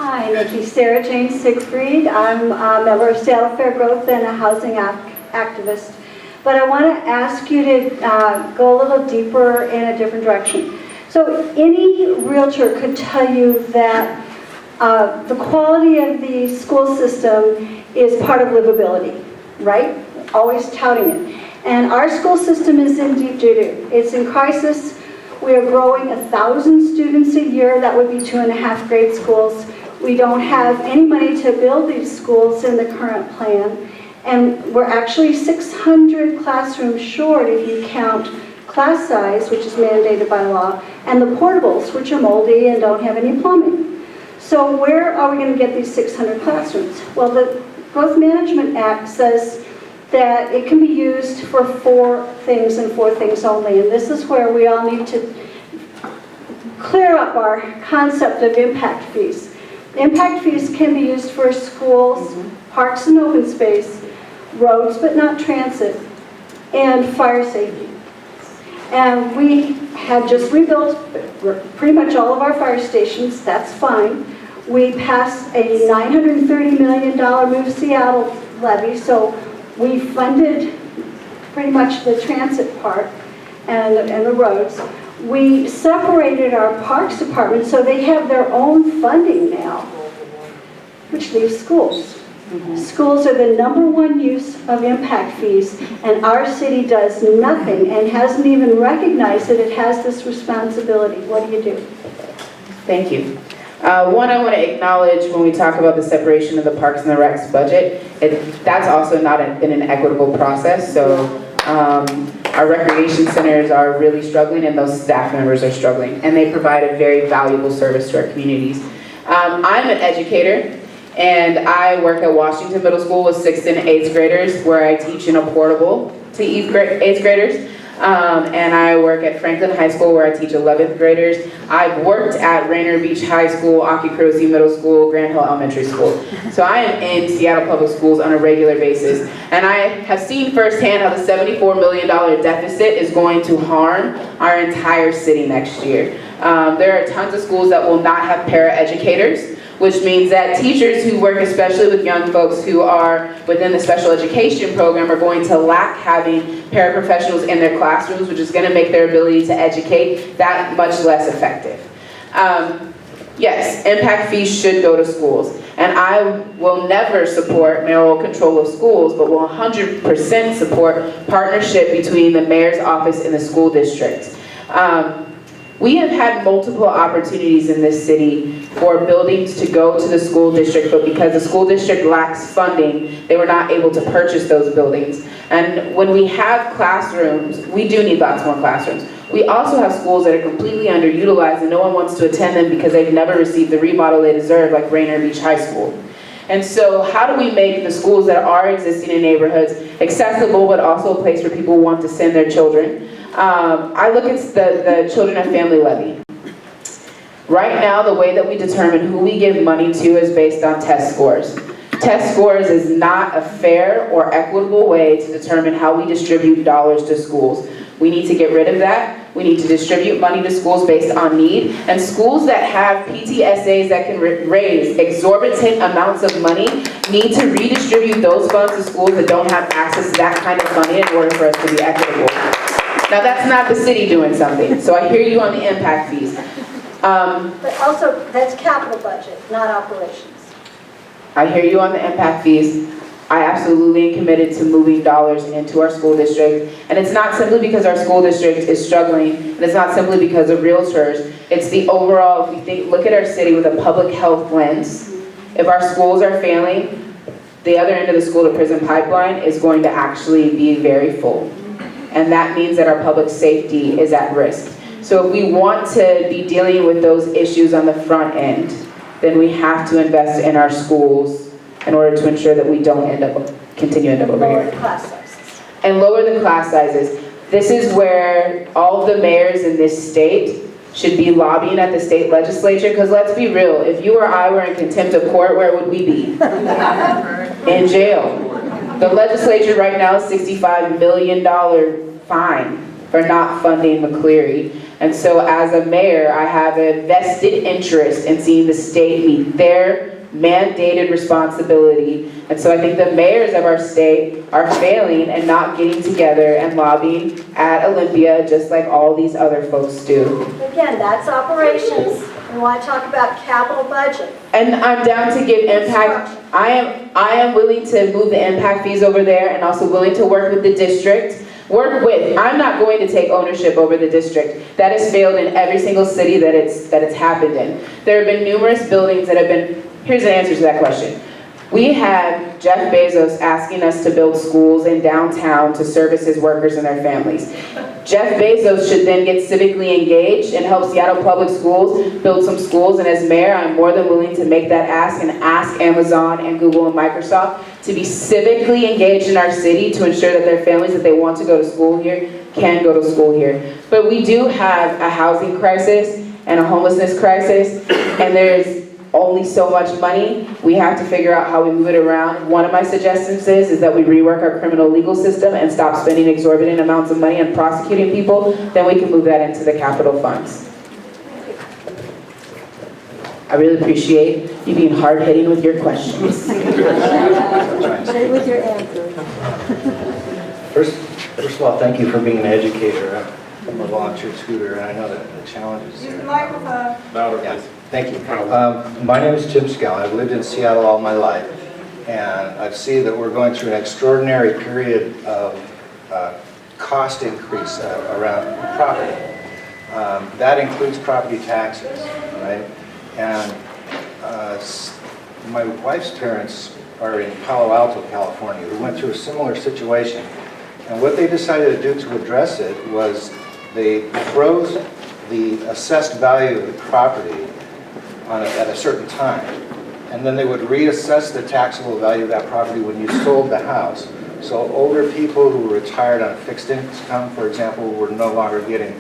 Hi, Nikki. Sarah Jane Siegfried. I'm a member of Seattle Fair Growth and a housing activist. But I want to ask you to go a little deeper in a different direction. So any realtor could tell you that the quality of the school system is part of livability, right? Always touting it. And our school system is in deep doo-doo. It's in crisis. We are growing 1,000 students a year. That would be 2.5 grade schools. We don't have any money to build these schools in the current plan. And we're actually 600 classrooms short if you count class size, which is mandated by law, and the portables, which are moldy and don't have any plumbing. So where are we going to get these 600 classrooms? Well, the Growth Management Act says that it can be used for 4 things and 4 things only. And this is where we all need to clear up our concept of impact fees. Impact fees can be used for schools, parks and open space, roads but not transit, and fire safety. And we had just rebuilt pretty much all of our fire stations. That's fine. We passed a $930 million Move Seattle levy, so we funded pretty much the transit part and the roads. We separated our parks department so they have their own funding now, which leaves schools. Schools are the #1 use of impact fees, and our city does nothing and hasn't even recognized that it has this responsibility. What do you do? Thank you. One, I want to acknowledge when we talk about the separation of the Parks and the Recs budget, that's also not in an equitable process. So our recreation centers are really struggling, and those staff members are struggling, and they provide a very valuable service to our communities. I'm an educator, and I work at Washington Middle School with 6th and 8th graders, where I teach in a portable to 8th graders. And I work at Franklin High School, where I teach 11th graders. I've worked at Rainier Beach High School, Ocracoke Middle School, Grand Hill Elementary School. So I am in Seattle Public Schools on a regular basis. And I have seen firsthand how the $74 million deficit is going to harm our entire city next year. There are tons of schools that will not have paraeducators, which means that teachers who work especially with young folks who are within the special education program are going to lack having paraprofessionals in their classrooms, which is going to make their ability to educate that much less effective. Yes, impact fees should go to schools, and I will never support mayoral control of schools, but will 100% support partnership between the mayor's office and the school district. We have had multiple opportunities in this city for buildings to go to the school district, but because the school district lacks funding, they were not able to purchase those buildings. And when we have classrooms, we do need lots more classrooms. We also have schools that are completely underutilized and no one wants to attend them because they've never received the remodel they deserve, like Rainier Beach High School. And so how do we make the schools that are existing in neighborhoods accessible, but also a place where people want to send their children? I look at the Children and Family Levy. Right now, the way that we determine who we give money to is based on test scores. Test scores is not a fair or equitable way to determine how we distribute dollars to schools. We need to get rid of that. We need to distribute money to schools based on need. And schools that have PTSAs that can raise exorbitant amounts of money need to redistribute those funds to schools that don't have access to that kind of money in order for us to be equitable. Now that's not the city doing something, so I hear you on the impact fees. But also, that's capital budget, not operations. I hear you on the impact fees. I absolutely am committed to moving dollars into our school district. And it's not simply because our school district is struggling, and it's not simply because of realtors. It's the overall, if we look at our city with a public health lens, if our schools are failing, the other end of the school to prison pipeline is going to actually be very full. And that means that our public safety is at risk. So if we want to be dealing with those issues on the front end, then we have to invest in our schools in order to ensure that we don't continue to end up over here. Lower the class sizes. And lower the class sizes. This is where all of the mayors in this state should be lobbying at the state legislature, because let's be real, if you or I were in contempt of court, where would we be? In jail. The legislature right now is $65 million fine for not funding McCleary. And so as a mayor, I have a vested interest in seeing the state meet their mandated responsibility. And so I think the mayors of our state are failing and not getting together and lobbying at Olympia just like all these other folks do. Again, that's operations. We want to talk about capital budget. And I'm down to give impact. I am willing to move the impact fees over there and also willing to work with the district. I'm not going to take ownership over the district. That has failed in every single city that it's happened in. There have been numerous buildings that have been, here's the answer to that question. We have Jeff Bezos asking us to build schools in downtown to service his workers and their families. Jeff Bezos should then get civically engaged and help Seattle Public Schools build some schools. And as mayor, I'm more than willing to make that ask and ask Amazon and Google and Microsoft to be civically engaged in our city to ensure that their families that they want to go to school here can go to school here. But we do have a housing crisis and a homelessness crisis, and there's only so much money. We have to figure out how we move it around. One of my suggestions is that we rework our criminal legal system and stop spending exorbitant amounts of money on prosecuting people. Then we can move that into the capital funds. I really appreciate you being hard-hitting with your questions. With your answers. First of all, thank you for being an educator. I'm a volunteer tutor, and I know that the challenges. Use the microphone. Louder, please. Thank you. My name is Tim Scow. I've lived in Seattle all my life, and I see that we're going through an extraordinary period of cost increase around property. That includes property taxes, right? And my wife's parents are in Palo Alto, California, who went through a similar situation. And what they decided to do to address it was they froze the assessed value of the property at a certain time. And then they would reassess the taxable value of that property when you sold the house. So older people who were retired on a fixed income, for example, were no longer getting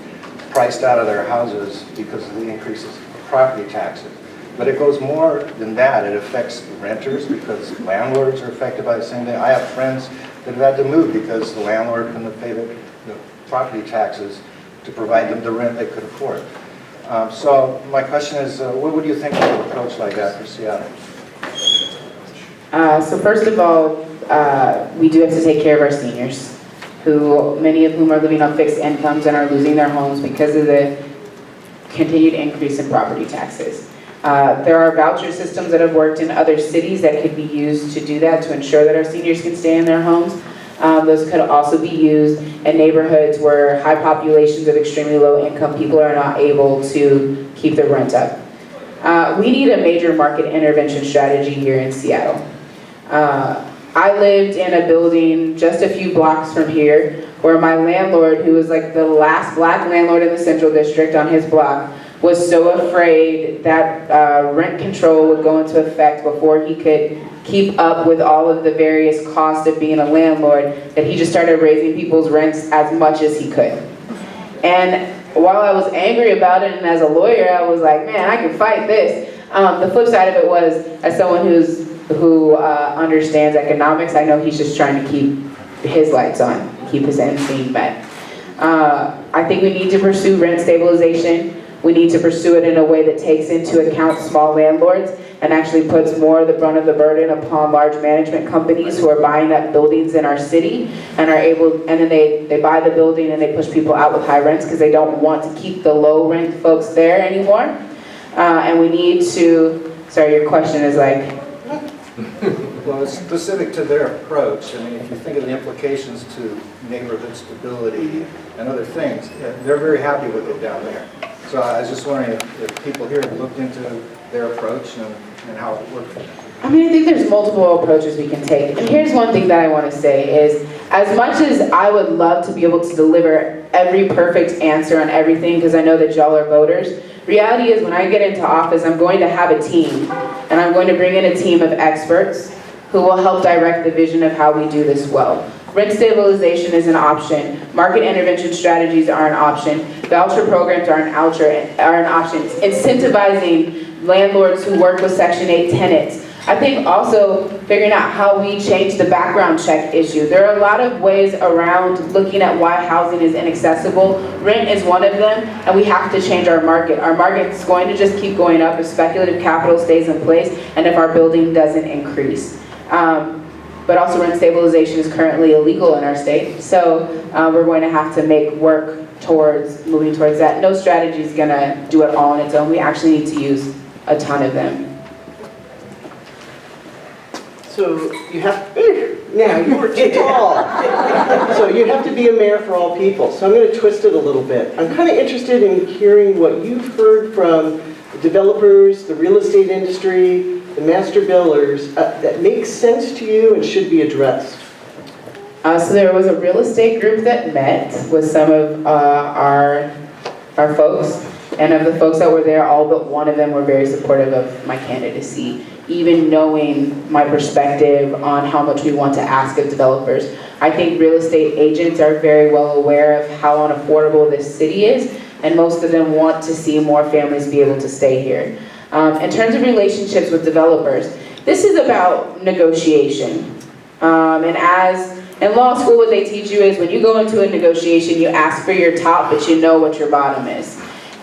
priced out of their houses because of the increases in property taxes. But it goes more than that. It affects renters because landlords are affected by the same thing. I have friends that have had to move because the landlord couldn't pay the property taxes to provide them the rent they could afford. So my question is, what would you think of an approach like that for Seattle? So first of all, we do have to take care of our seniors, many of whom are living on fixed incomes and are losing their homes because of the continued increase in property taxes. There are voucher systems that have worked in other cities that could be used to do that, to ensure that our seniors can stay in their homes. Those could also be used in neighborhoods where high populations of extremely low income people are not able to keep their rent up. We need a major market intervention strategy here in Seattle. I lived in a building just a few blocks from here where my landlord, who was like the last black landlord in the Central District on his block, was so afraid that rent control would go into effect before he could keep up with all of the various costs of being a landlord, that he just started raising people's rents as much as he could. And while I was angry about it, and as a lawyer, I was like, man, I can fight this. The flip side of it was, as someone who understands economics, I know he's just trying to keep his lights on, keep his ends being met. I think we need to pursue rent stabilization. We need to pursue it in a way that takes into account small landlords and actually puts more of the brunt of the burden upon large management companies who are buying up buildings in our city and then they buy the building and they push people out with high rents because they don't want to keep the low rent folks there anymore. And we need to, sorry, your question is like? Well, it's specific to their approach. I mean, if you think of the implications to neighborhood stability and other things, they're very happy with it down there. So I was just wondering if people here have looked into their approach and how it works for them. I mean, I think there's multiple approaches we can take. And here's one thing that I want to say is, as much as I would love to be able to deliver every perfect answer on everything, because I know that y'all are voters, reality is when I get into office, I'm going to have a team. And I'm going to bring in a team of experts who will help direct the vision of how we do this well. Rent stabilization is an option. Market intervention strategies are an option. Voucher programs are an option. Incentivizing landlords who work with Section 8 tenants I think also figuring out how we change the background check issue. There are a lot of ways around looking at why housing is inaccessible. Rent is one of them, and we have to change our market. Our market's going to just keep going up if speculative capital stays in place and if our building doesn't increase. But also rent stabilization is currently illegal in our state, so we're going to have to make work towards moving towards that. No strategy is gonna do it all on its own. We actually need to use a ton of them. So you have, now you were too tall. So you have to be a mayor for all people. So I'm going to twist it a little bit. I'm kind of interested in hearing what you've heard from the developers, the real estate industry, the master builders, that makes sense to you and should be addressed. So there was a real estate group that met with some of our folks, and of the folks that were there, all but one of them were very supportive of my candidacy, even knowing my perspective on how much we want to ask of developers. I think real estate agents are very well aware of how unaffordable this city is, and most of them want to see more families be able to stay here. In terms of relationships with developers, this is about negotiation. And as in law school, what they teach you is when you go into a negotiation, you ask for your top, but you know what your bottom is.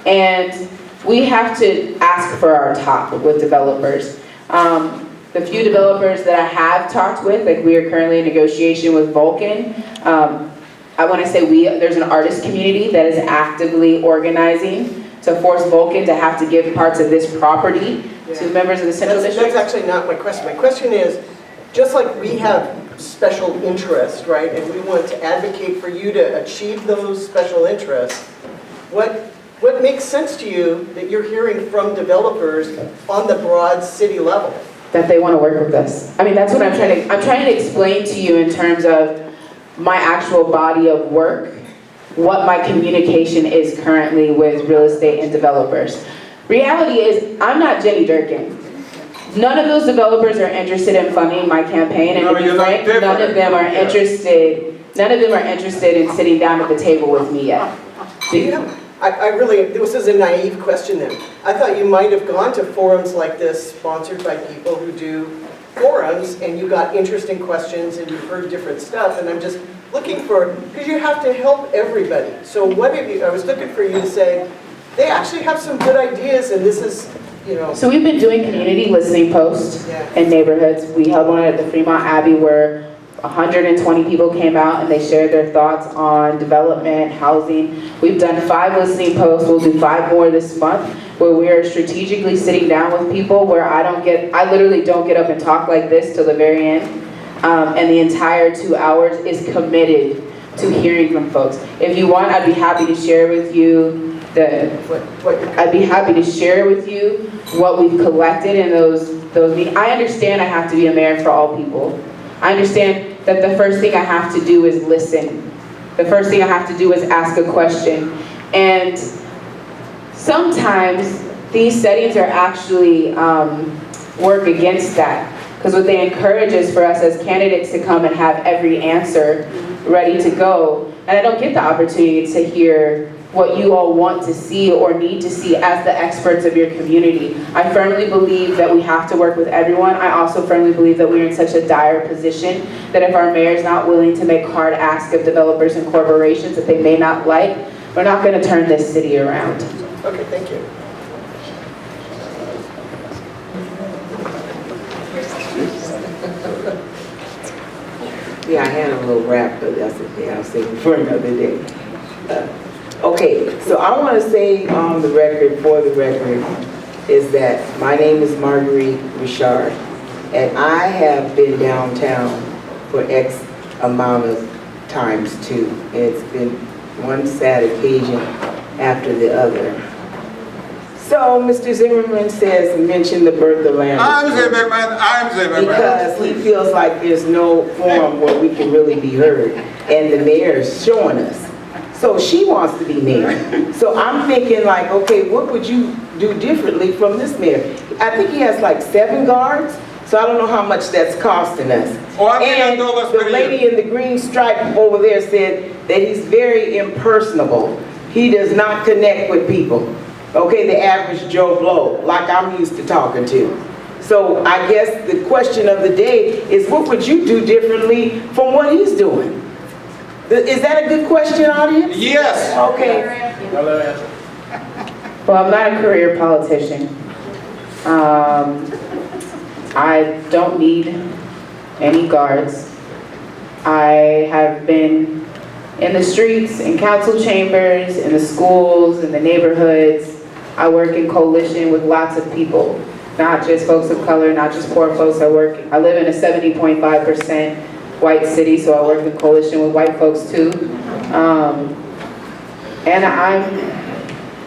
And we have to ask for our top with developers. The few developers that I have talked with, like we are currently in negotiation with Vulcan. I want to say there's an artist community that is actively organizing to force Vulcan to have to give parts of this property to members of the Central District. That's actually not my question. My question is, just like we have special interests, right, and we want to advocate for you to achieve those special interests, what makes sense to you that you're hearing from developers on the broad city level? That they want to work with us. I mean, that's what I'm trying to explain to you in terms of my actual body of work, what my communication is currently with real estate and developers. Reality is, I'm not Jenny Durkin. None of those developers are interested in funding my campaign, and to be frank, none of them are interested in sitting down at the table with me yet. I really, this is a naive question then. I thought you might have gone to forums like this sponsored by people who do forums and you got interesting questions and you heard different stuff, and I'm just looking for, because you have to help everybody. So what have you, I was looking for you to say, they actually have some good ideas and this is, you know. So we've been doing community listening posts in neighborhoods. We held one at the Fremont Abbey where 120 people came out and they shared their thoughts on development, housing. We've done 5 listening posts. We'll do 5 more this month where we're strategically sitting down with people where I literally don't get up and talk like this till the very end. And the entire 2 hours is committed to hearing from folks. If you want, I'd be happy to share with you what we've collected in those meetings. I understand I have to be a mayor for all people. I understand that the first thing I have to do is listen. The first thing I have to do is ask a question. And sometimes these settings are actually work against that. Because what they encourage is for us as candidates to come and have every answer ready to go. And I don't get the opportunity to hear what you all want to see or need to see as the experts of your community. I firmly believe that we have to work with everyone. I also firmly believe that we're in such a dire position that if our mayor is not willing to make hard asks of developers and corporations that they may not like, we're not going to turn this city around. Okay, thank you. Yeah, I had a little rap, but that's okay. I'll save it for another day. Okay, so I want to say on the record, for the record, is that my name is Marguerite Richard, and I have been downtown for X amount of times too. It's been one sad occasion after the other. So Mr. Zimmerman mention the birth of land. I'm Zimmerman. Because he feels like there's no forum where we can really be heard, and the mayor is showing us. So she wants to be mayor. So I'm thinking like, okay, what would you do differently from this mayor? I think he has like 7 guards, so I don't know how much that's costing us. And the lady in the green stripe over there said that he's very impersonable. He does not connect with people. Okay, the average Joe Blow, like I'm used to talking to. So I guess the question of the day is, what would you do differently from what he's doing? Is that a good question, audience? Yes. Okay. Well, I'm not a career politician. I don't need any guards. I have been in the streets, in council chambers, in the schools, in the neighborhoods. I work in coalition with lots of people, not just folks of color, not just poor folks. I live in a 70.5% white city, so I work in coalition with white folks too. And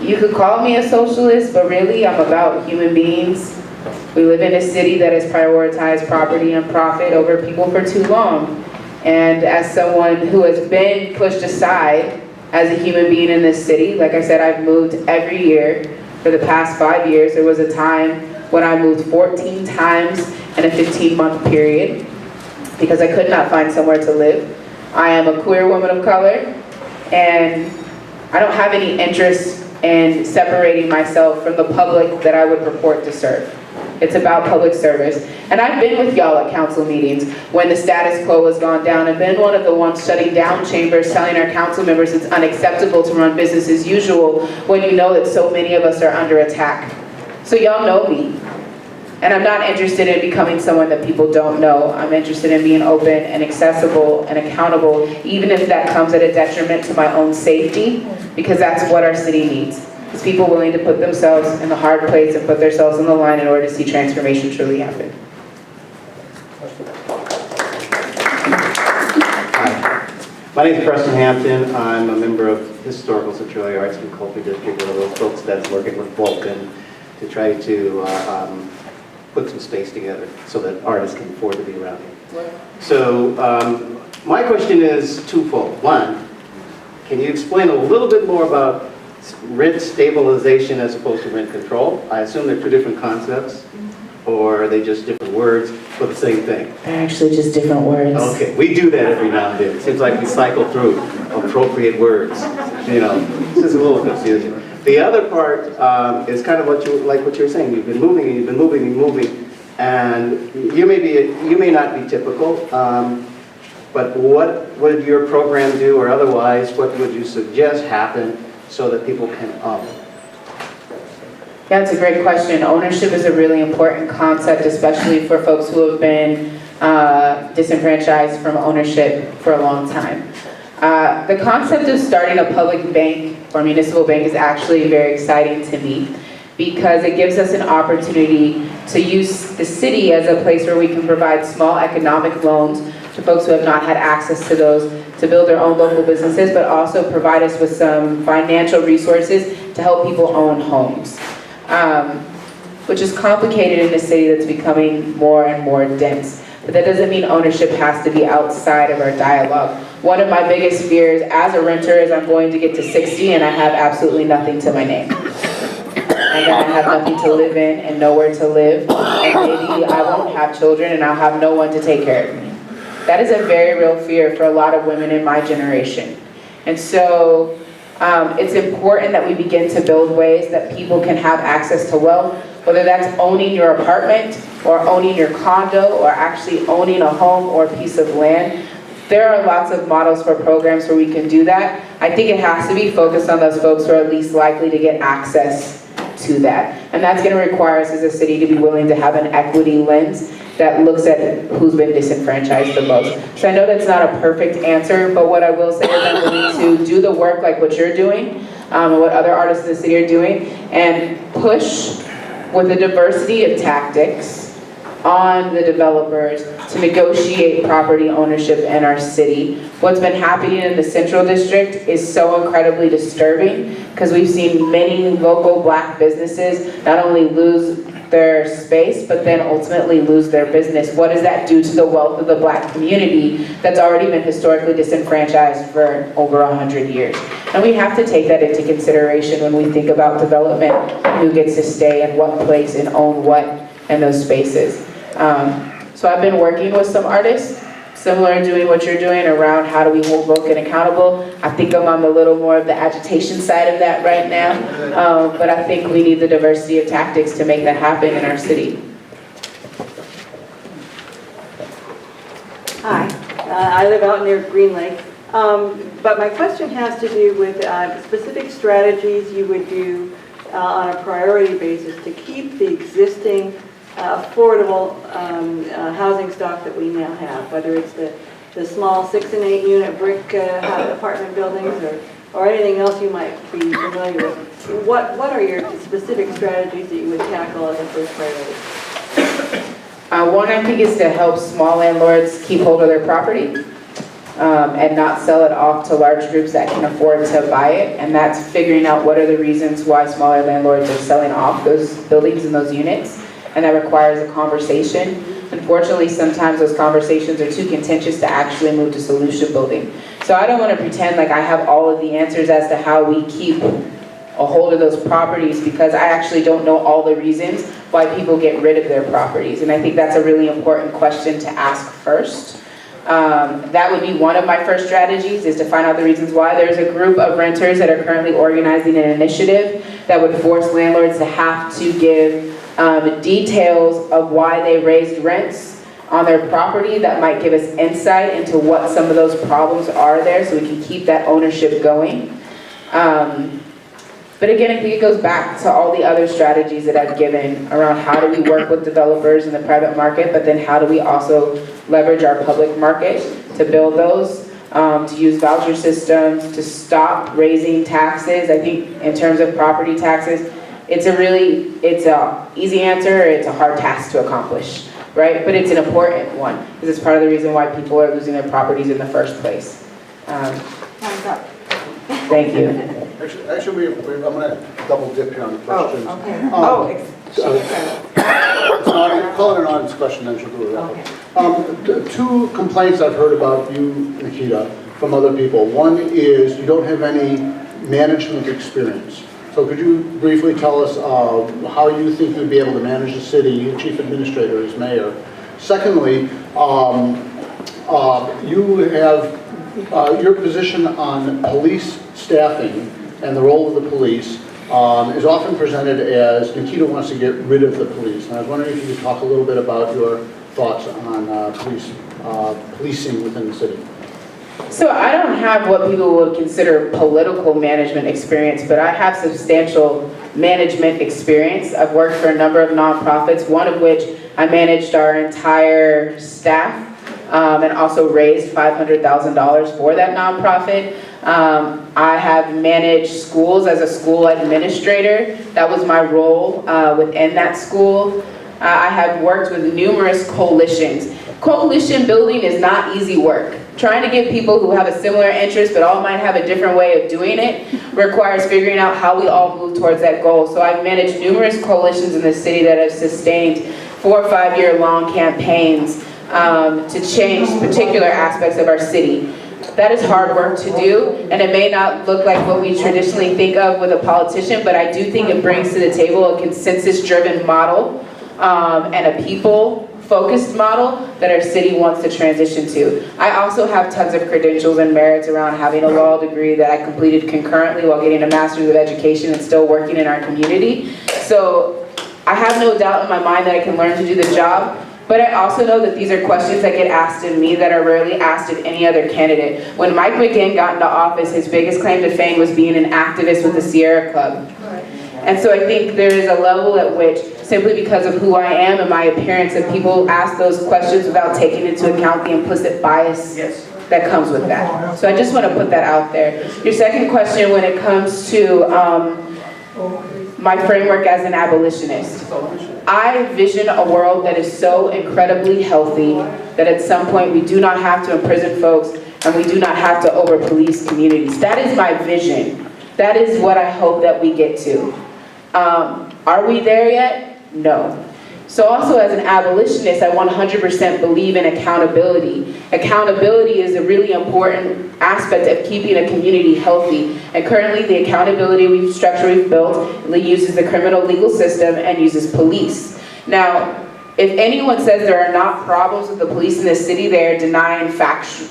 you could call me a socialist, but really I'm about human beings. We live in a city that has prioritized property and profit over people for too long. And as someone who has been pushed aside as a human being in this city, like I said, I've moved every year for the past 5 years. There was a time when I moved 14 times in a 15-month period because I could not find somewhere to live. I am a queer woman of color, and I don't have any interest in separating myself from the public that I would purport to serve. It's about public service. And I've been with y'all at council meetings when the status quo has gone down. I've been one of the ones shutting down chambers, telling our council members it's unacceptable to run business as usual when you know that so many of us are under attack. So y'all know me. And I'm not interested in becoming someone that people don't know. I'm interested in being open and accessible and accountable, even if that comes at a detriment to my own safety, because that's what our city needs. It's people willing to put themselves in the hard place and put themselves on the line in order to see transformation truly happen. Hi. My name is Preston Hampton. I'm a member of Historical Centralia Arts and Culture District, one of those folks that's working with Vulcan to try to put some space together so that artists can afford to be around here. So my question is twofold. One, can you explain a little bit more about rent stabilization as opposed to rent control? I assume they're two different concepts, or are they just different words for the same thing? They're actually just different words. Okay, we do that every now and then. It seems like we cycle through appropriate words. You know, this is a little confusing. The other part is kind of what you were saying. You've been moving and you've been moving and moving, and you may not be typical. But what would your program do, or otherwise, what would you suggest happen so that people can own? Yeah, it's a great question. Ownership is a really important concept, especially for folks who have been disenfranchised from ownership for a long time. The concept of starting a public bank or municipal bank is actually very exciting to me because it gives us an opportunity to use the city as a place where we can provide small economic loans to folks who have not had access to those, to build their own local businesses, but also provide us with some financial resources to help people own homes, which is complicated in a city that's becoming more and more dense. But that doesn't mean ownership has to be outside of our dialogue. One of my biggest fears as a renter is I'm going to get to 60 and I have absolutely nothing to my name. And then I have nothing to live in and nowhere to live. And maybe I won't have children and I'll have no one to take care of me. That is a very real fear for a lot of women in my generation. And so it's important that we begin to build ways that people can have access to wealth, whether that's owning your apartment or owning your condo or actually owning a home or a piece of land. There are lots of models for programs where we can do that. I think it has to be focused on those folks who are least likely to get access to that. And that's going to require us as a city to be willing to have an equity lens that looks at who's been disenfranchised the most. So I know that's not a perfect answer, but what I will say is I'm willing to do the work like what you're doing and what other artists in the city are doing and push with a diversity of tactics on the developers to negotiate property ownership in our city. What's been happening in the Central District is so incredibly disturbing because we've seen many local Black businesses not only lose their space, but then ultimately lose their business. What does that do to the wealth of the Black community that's already been historically disenfranchised for over 100 years? And we have to take that into consideration when we think about development, who gets to stay in what place and own what in those spaces. So I've been working with some artists, similar to doing what you're doing around how do we hold Vulcan accountable. I think I'm on a little more of the agitation side of that right now, but I think we need the diversity of tactics to make that happen in our city. Hi, I live out near Green Lake, but my question has to do with specific strategies you would do on a priority basis to keep the existing affordable housing stock that we now have, whether it's the small 6 and 8 unit brick apartment buildings or anything else you might be familiar with. What are your specific strategies that you would tackle as a first priority? One, I think, is to help small landlords keep hold of their property and not sell it off to large groups that can afford to buy it. And that's figuring out what are the reasons why smaller landlords are selling off those buildings and those units. And that requires a conversation. Unfortunately, sometimes those conversations are too contentious to actually move to solution building. So I don't want to pretend like I have all of the answers as to how we keep a hold of those properties, because I actually don't know all the reasons why people get rid of their properties. And I think that's a really important question to ask first. That would be one of my first strategies, is to find out the reasons why. There's a group of renters that are currently organizing an initiative that would force landlords to have to give details of why they raised rents on their property that might give us insight into what some of those problems are there, so we can keep that ownership going. But again, I think it goes back to all the other strategies that I've given around how do we work with developers in the private market, but then how do we also leverage our public market to build those, to use voucher systems, to stop raising taxes. I think in terms of property taxes, it's a easy answer, it's a hard task to accomplish, right? But it's an important one, because it's part of the reason why people are losing their properties in the first place. Time's up. Thank you. Actually, I'm going to double dip here on the questions. Oh, okay. It's call it an audience question, then she'll do it. Two complaints I've heard about you, Nikkita, from other people. One is you don't have any management experience. So could you briefly tell us how you think you'd be able to manage the city, chief administrator as mayor? Secondly, you have your position on police staffing and the role of the police is often presented as Nikkita wants to get rid of the police. And I was wondering if you could talk a little bit about your thoughts on policing within the city. So I don't have what people would consider political management experience, but I have substantial management experience. I've worked for a number of nonprofits, one of which I managed our entire staff and also raised $500,000 for that nonprofit. I have managed schools as a school administrator. That was my role within that school. I have worked with numerous coalitions. Coalition building is not easy work. Trying to get people who have a similar interest but all might have a different way of doing it requires figuring out how we all move towards that goal. So I've managed numerous coalitions in the city that have sustained 4 or 5 year long campaigns to change particular aspects of our city. That is hard work to do, and it may not look like what we traditionally think of with a politician, but I do think it brings to the table a consensus-driven model and a people-focused model that our city wants to transition to. I also have tons of credentials and merits around having a law degree that I completed concurrently while getting a master's of education and still working in our community. So I have no doubt in my mind that I can learn to do the job. But I also know that these are questions that get asked of me that are rarely asked of any other candidate. When Mike McGinn got into office, his biggest claim to fame was being an activist with the Sierra Club. And so I think there is a level at which, simply because of who I am and my appearance, that people ask those questions without taking into account the implicit bias that comes with that. So I just want to put that out there. Your second question, when it comes to my framework as an abolitionist. I vision a world that is so incredibly healthy that at some point we do not have to imprison folks and we do not have to over-police communities. That is my vision. That is what I hope that we get to. Are we there yet? No. So also as an abolitionist, I 100% believe in accountability. Accountability is a really important aspect of keeping a community healthy. And currently the accountability structure we've built uses the criminal legal system and uses police. Now, if anyone says there are not problems with the police in this city, they are denying facts.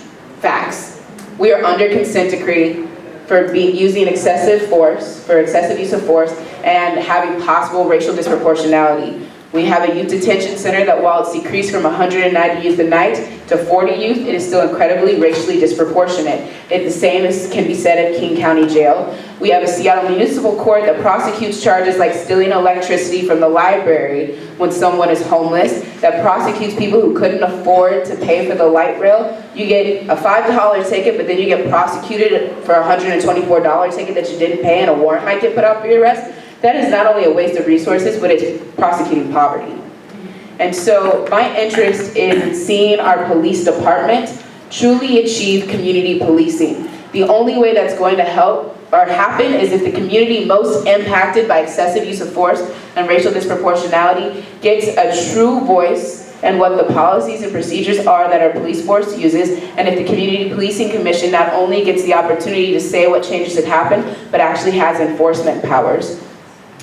We are under consent decree for using excessive use of force, and having possible racial disproportionality. We have a youth detention center that, while it's decreased from 190 youth a night to 40 youth, it is still incredibly racially disproportionate. The same can be said at King County Jail. We have a Seattle Municipal Court that prosecutes charges like stealing electricity from the library when someone is homeless, that prosecutes people who couldn't afford to pay for the light rail. You get a $5 ticket, but then you get prosecuted for a $124 ticket that you didn't pay, and a warrant might get put out for your arrest. That is not only a waste of resources, but it's prosecuting poverty. And so my interest is in seeing our police department truly achieve community policing. The only way that's going to help or happen is if the community most impacted by excessive use of force and racial disproportionality gets a true voice and what the policies and procedures are that our police force uses, and if the Community Policing Commission not only gets the opportunity to say what changes should happen, but actually has enforcement powers.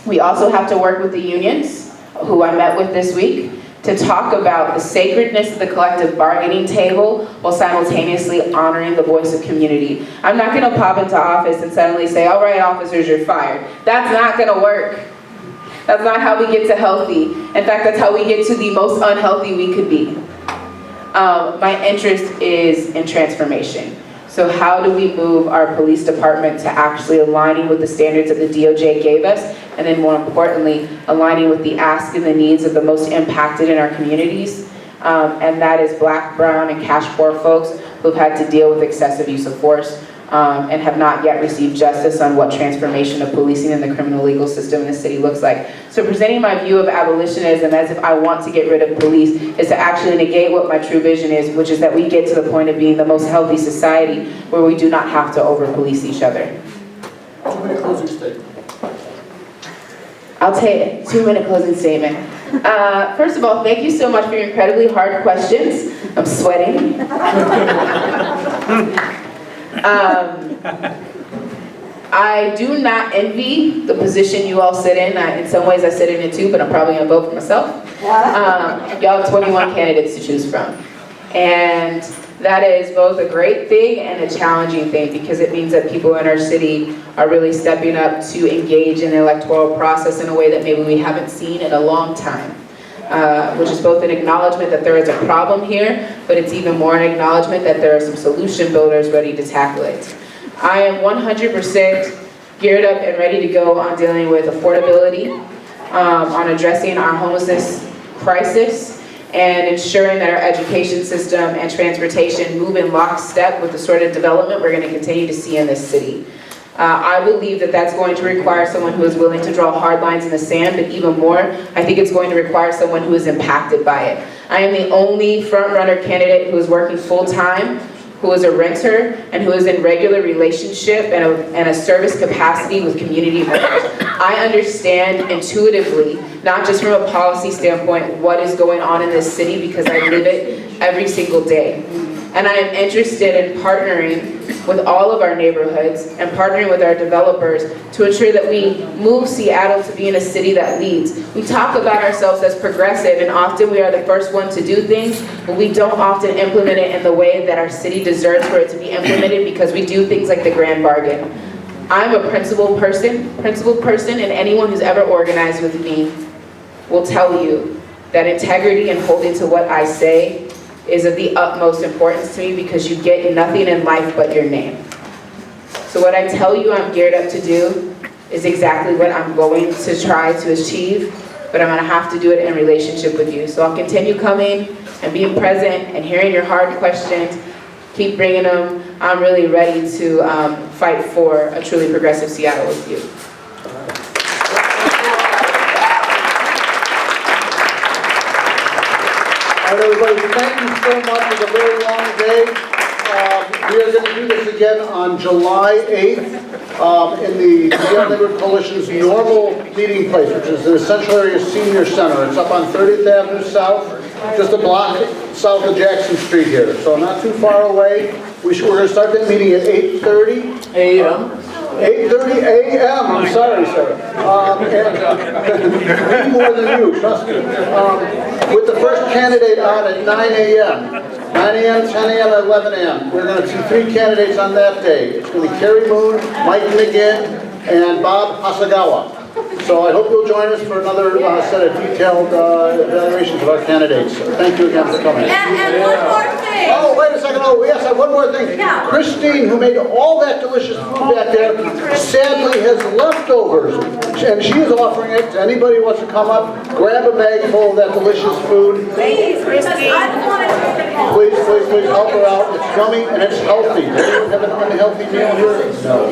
We also have to work with the unions, who I met with this week, to talk about the sacredness of the collective bargaining table while simultaneously honoring the voice of community. I'm not gonna pop into office and suddenly say, all right, officers, you're fired. That's not gonna work. That's not how we get to healthy. In fact, that's how we get to the most unhealthy we could be. My interest is in transformation. So how do we move our police department to actually aligning with the standards that the DOJ gave us, and then more importantly, aligning with the ask and the needs of the most impacted in our communities? And that is Black, brown, and cash poor folks who've had to deal with excessive use of force and have not yet received justice on what transformation of policing in the criminal legal system in the city looks like. So presenting my view of abolitionism as if I want to get rid of police is to actually negate what my true vision is, which is that we get to the point of being the most healthy society where we do not have to over-police each other. 2-minute closing statement. I'll take it. 2-minute closing statement. First of all, thank you so much for your incredibly hard questions. I'm sweating. I do not envy the position you all sit in. In some ways I sit in it too, but I'm probably gonna vote for myself. Y'all have 21 candidates to choose from. And that is both a great thing and a challenging thing, because it means that people in our city are really stepping up to engage in the electoral process in a way that maybe we haven't seen in a long time. Which is both an acknowledgement that there is a problem here, but it's even more an acknowledgement that there are some solution builders ready to tackle it. I am 100% geared up and ready to go on dealing with affordability, on addressing our homelessness crisis, and ensuring that our education system and transportation move in lockstep with the sort of development we're going to continue to see in this city. I believe that that's going to require someone who is willing to draw hard lines in the sand, but even more, I think it's going to require someone who is impacted by it. I am the only front-runner candidate who is working full-time, who is a renter, and who is in regular relationship and a service capacity with community members. I understand intuitively, not just from a policy standpoint, what is going on in this city, because I live it every single day. And I am interested in partnering with all of our neighborhoods and partnering with our developers to ensure that we move Seattle to being a city that leads. We talk about ourselves as progressive, and often we are the first one to do things, but we don't often implement it in the way that our city deserves for it to be implemented, because we do things like the grand bargain. I'm a principled person, and anyone who's ever organized with me will tell you that integrity and holding to what I say is of the utmost importance to me, because you get nothing in life but your name. So what I tell you I'm geared up to do is exactly what I'm going to try to achieve, but I'm gonna have to do it in relationship with you. So I'll continue coming and being present and hearing your hard questions, keep bringing them. I'm really ready to fight for a truly progressive Seattle with you. All right, everybody, thank you so much. It's a very long day. We are going to do this again on July 8th in the Seattle Neighborhood Coalition's normal meeting place, which is the Essential Area Senior Center. It's up on 30th Avenue South, just a block south of Jackson Street here, so not too far away. We're going to start that meeting at 8:30 a.m. 8:30 a.m. I'm sorry, sir. And more than you, trust me. With the first candidate on at 9 a.m. 9 a.m., 10 a.m., 11 a.m. We're going to see 3 candidates on that day. It's going to be Kerry Moon, Mike McGinn, and Bob Hasagawa. So I hope you'll join us for another set of detailed evaluations of our candidates. Thank you again for coming. And one more thing. Oh, wait a second. Oh, yes, I have one more thing. Yeah. Christine, who made all that delicious food back there, sadly has leftovers. And she is offering it to anybody who wants to come up, grab a bag full of that delicious food. Please, because I don't want to take it home. Please, please, please help her out. It's yummy and it's healthy. Does anyone have an unhealthy meal here? No.